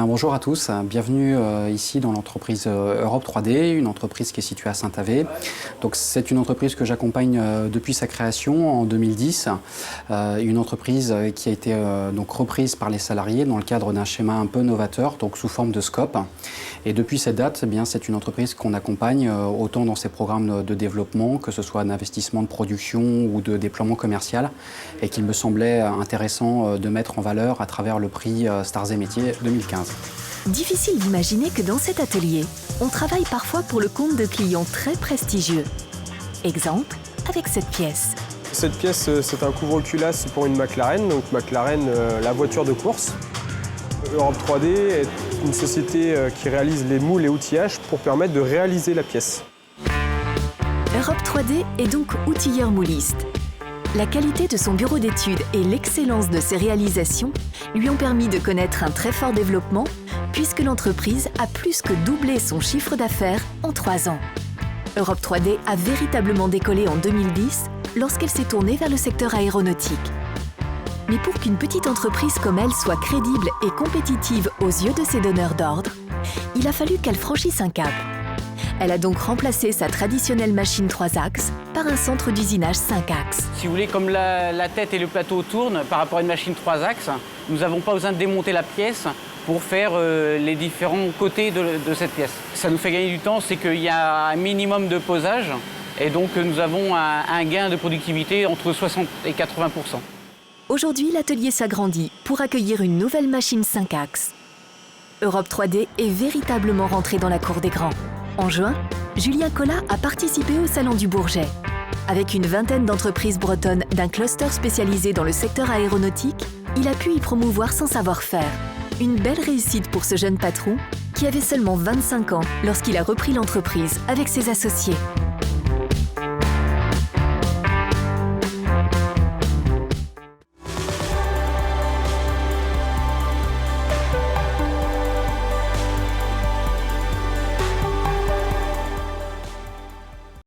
Bien, bonjour à tous, bienvenue ici dans l'entreprise Europe 3D, une entreprise qui est située à Saint-Avé. Donc c'est une entreprise que j'accompagne depuis sa création en 2010, une entreprise qui a été donc reprise par les salariés dans le cadre d'un schéma un peu novateur, donc sous forme de scope. Et depuis cette date, eh bien, c'est une entreprise qu'on accompagne autant dans ses programmes de développement, que ce soit d'investissement de production ou de déploiement commercial, et qu'il me semblait intéressant de mettre en valeur à travers le prix Stars et Métiers 2015. Difficile d'imaginer que dans cet atelier, on travaille parfois pour le compte de clients très prestigieux. Exemple avec cette pièce. Cette pièce, c'est un couvre-culasse pour une McLaren, donc McLaren, la voiture de course. Europe 3D est une société qui réalise les moules et outillages pour permettre de réaliser la pièce. Europe 3D est donc outilleur mouliste. La qualité de son bureau d'études et l'excellence de ses réalisations lui ont permis de connaître un très fort développement puisque l'entreprise a plus que doublé son chiffre d'affaires en 3 ans. Europe 3D a véritablement décollé en 2010 lorsqu'elle s'est tournée vers le secteur aéronautique. Mais pour qu'une petite entreprise comme elle soit crédible et compétitive aux yeux de ses donneurs d'ordre, il a fallu qu'elle franchisse un cap. Elle a donc remplacé sa traditionnelle machine 3 axes par un centre d'usinage 5 axes. Si vous voulez, comme la tête et le plateau tournent par rapport à une machine 3 axes, nous n'avons pas besoin de démonter la pièce pour faire les différents côtés de cette pièce. Ça nous fait gagner du temps, c'est qu'il y a un minimum de posage et donc nous avons un gain de productivité entre 60 et 80%. Aujourd'hui, l'atelier s'agrandit pour accueillir une nouvelle machine 5 axes. Europe 3D est véritablement rentrée dans la cour des grands. En juin, Julien Collat a participé au Salon du Bourget. Avec une vingtaine d'entreprises bretonnes d'un cluster spécialisé dans le secteur aéronautique, il a pu y promouvoir son savoir-faire. Une belle réussite pour ce jeune patron qui avait seulement 25 ans lorsqu'il a repris l'entreprise avec ses associés.